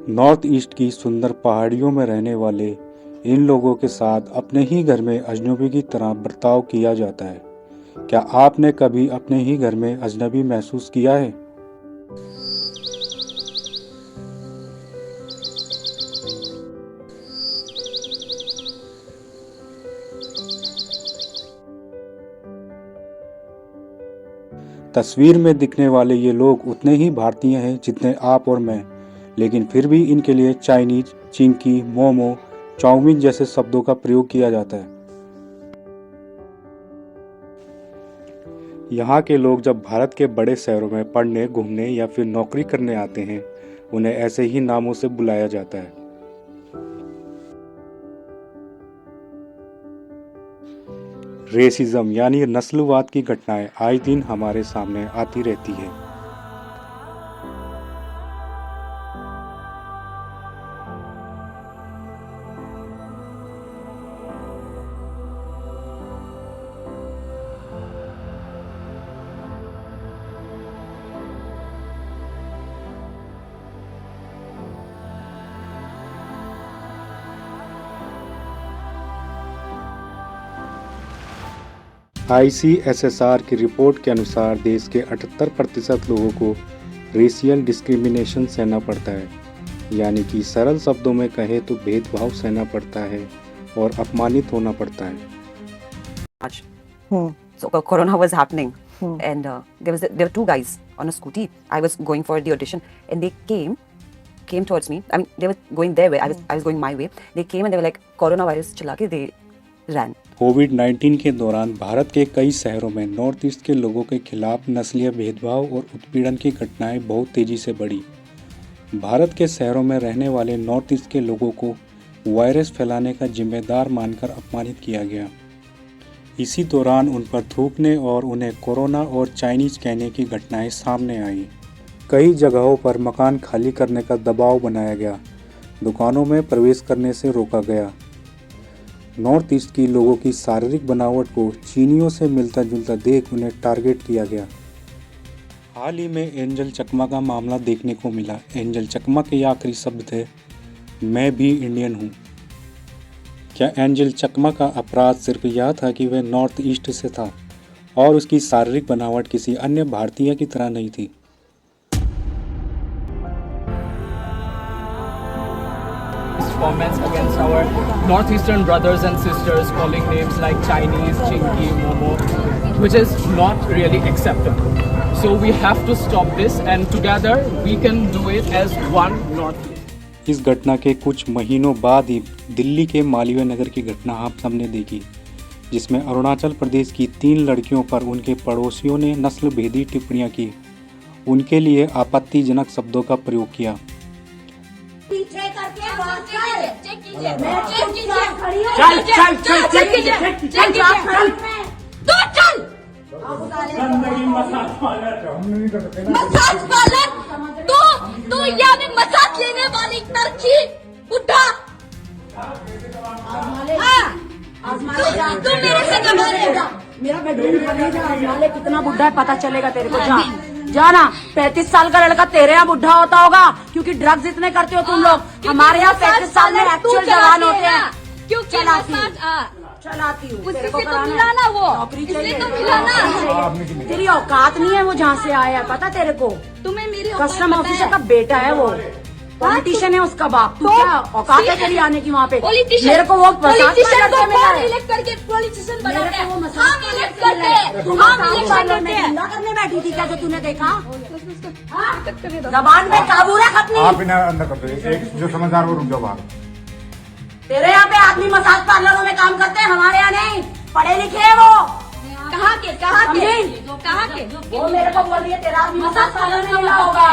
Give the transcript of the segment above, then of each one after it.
North east की सुंदर पहाड़ियों में रहने वाले इन लोगों के साथ अपने ही घर में अजनबी की तरह बर्ताव किया जाता है। क्या आपने कभी अपने ही घर में अजनबी महसूस किया है? तस्वीर में दिखने वाले ये लोग उतने ही भारतीय हैं जितने आप और मैं, लेकिन फिर भी इनके लिए चाइनीज, चिंकी, मोमो, चाउमीन जैसे शब्दों का प्रयोग किया जाता है। यहाँ के लोग जब भारत के बड़े शहरों में पढ़ने, घूमने या फिर नौकरी करने आते हैं, उन्हें ऐसे ही नामों से बुलाया जाता है। रेसिज्म यानी नस्लवाद की घटनाएं आए दिन हमारे सामने आती रहती है। ICSSR की रिपोर्ट के अनुसार देश के 78% लोगों को रेशियल डिस्क्रिमिनेशन सहना पड़ता है, यानी कि सरल शब्दों में कहे तो भेदभाव सहना पड़ता है और अपमानित होना पड़ता है। So Corona was happening, and there were two guys on a scooty. I was going for the audition, and they came towards me. I mean, they were going their way. I was going my way. They came and they were like, "Coronavirus चला के they ran." कोविड-19 के दौरान भारत के कई शहरों में north east के लोगों के खिलाफ नस्लीय भेदभाव और उत्पीड़न की घटनाएं बहुत तेजी से बढ़ी। भारत के शहरों में रहने वाले नॉर्थ ईस्ट के लोगों को वायरस फैलाने का जिम्मेदार मानकर अपमानित किया गया। इसी दौरान उन पर थूकने और उन्हें कोरोना और चाइनीज कहने की घटनाएं सामने आई। कई जगहों पर मकान खाली करने का दबाव बनाया गया, दुकानों में प्रवेश करने से रोका गया। नॉर्थ ईस्ट की लोगों की शारीरिक बनावट को चीनियों से मिलता जुलता देख उन्हें टारगेट किया गया। हाल ही में एंजल चकमा का मामला देखने को मिला। एंजल चकमा के आखिरी शब्द थे, मैं भी इंडियन हूँ। क्या एंजल चकमा का अपराध सिर्फ यह था कि वह नॉर्थ ईस्ट से था और उसकी शारीरिक बनावट किसी अन्य भारतीय की तरह नहीं थी? Comments against our northeastern brothers and sisters, calling names like Chinese, Chinky, Momo, which is not really acceptable. So we have to stop this, and together we can do it as one Northeast. इस घटना के कुछ महीनों बाद ही दिल्ली के मालवीय नगर की घटना आप सबने देखी, जिसमें अरुणाचल प्रदेश की 3 लड़कियों पर उनके पड़ोसियों ने नस्ल भेदी टिप्पणियां की, उनके लिए आपत्तिजनक शब्दों का प्रयोग किया। तू यहाँ में मसाज लेने वाली तरकी बुढ़ा, तू मेरे से कमा लेगा। मेरा बेडरूम खाली जा, आजमाले कितना बुढ़ा है पता चलेगा तेरे को। जाना 35 साल का लड़का तेरे यहाँ बुढ़ा होता होगा, क्योंकि ड्रग्स इतने करते हो तुम लोग। हमारे यहाँ 35 साल में एक्चुअल जवान होते हैं। क्यों चलाती हूँ, उससे तो खिलाना, वो नौकरी चाहिए, तो खिलाना। तेरी औकात नहीं है वो जहाँ से आया है, पता तेरे को? तुम्हें मेरी कस्टम ऑफिसर का बेटा है वो, पॉलिटिशियन है उसका बाप। तू क्या औकात है तेरी आने की वहाँ पे? मेरे को वो पॉलिटिशियन को कौन इलेक्ट करके पॉलिटिशियन बनाते हैं? हम इलेक्ट करते हैं, हम इलेक्शन करते हैं। करने बैठी थी क्या जो तूने देखा? जबान में काबू रख अपनी। आप इन्हें अंदर कर दो, एक जो समझदार वो रुक जाओ बाहर। तेरे यहाँ पे आदमी मसाज पार्लरों में काम करते हैं, हमारे यहाँ नहीं। पढ़े लिखे हैं वो। कहाँ के वो मेरे को बोल रही है तेरा आदमी मसाज पार्लर में मिला होगा।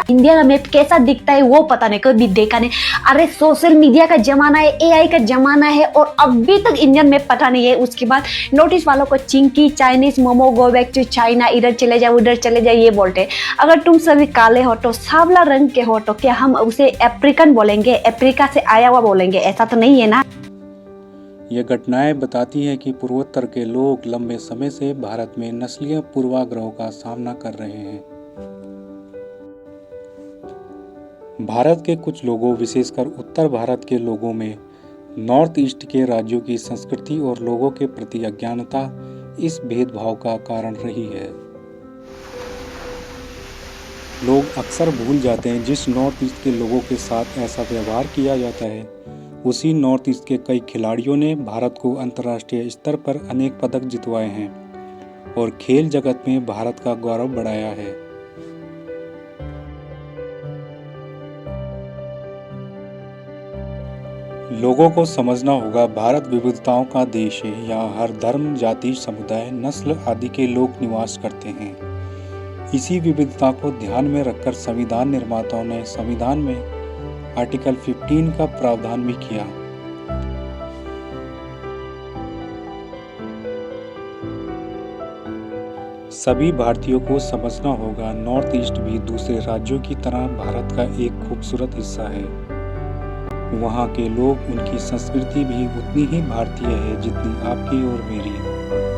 इंडिया का मैप कैसा दिखता है वो पता नहीं, कभी देखा नहीं। अरे सोशल मीडिया का जमाना है, AI का जमाना है, और अभी तक इंडियन मैप पता नहीं है। उसके बाद नोटिस वालों को चिंकी, Chinese, momo, go back to China, इधर चले जाओ उधर चले जाओ ये बोलते हैं। अगर तुम सभी काले हो तो, सांवला रंग के हो तो, क्या हम उसे अफ्रीकन बोलेंगे? अफ्रीका से आया हुआ बोलेंगे? ऐसा तो नहीं है ना। ये घटनाएं बताती हैं कि पूर्वोत्तर के लोग लंबे समय से भारत में नस्लीय पूर्वाग्रहों का सामना कर रहे हैं। भारत के कुछ लोगों, विशेषकर उत्तर भारत के लोगों में नॉर्थ ईस्ट के राज्यों की संस्कृति और लोगों के प्रति अज्ञानता इस भेदभाव का कारण रही है। लोग अक्सर भूल जाते हैं जिस नॉर्थ ईस्ट के लोगों के साथ ऐसा व्यवहार किया जाता है, उसी नॉर्थ ईस्ट के कई खिलाड़ियों ने भारत को अंतर्राष्ट्रीय स्तर पर अनेक पदक जितवाए हैं और खेल जगत में भारत का गौरव बढ़ाया है। लोगों को समझना होगा, भारत विविधताओं का देश है। यहाँ हर धर्म, जाति, समुदाय, नस्ल आदि के लोग निवास करते हैं। इसी विविधता को ध्यान में रखकर संविधान निर्माताओं ने संविधान में आर्टिकल 15 का प्रावधान भी किया। सभी भारतीयों को समझना होगा, नॉर्थ ईस्ट भी दूसरे राज्यों की तरह भारत का एक खूबसूरत हिस्सा है। वहाँ के लोग, उनकी संस्कृति भी उतनी ही भारतीय है जितनी आपकी और मेरी।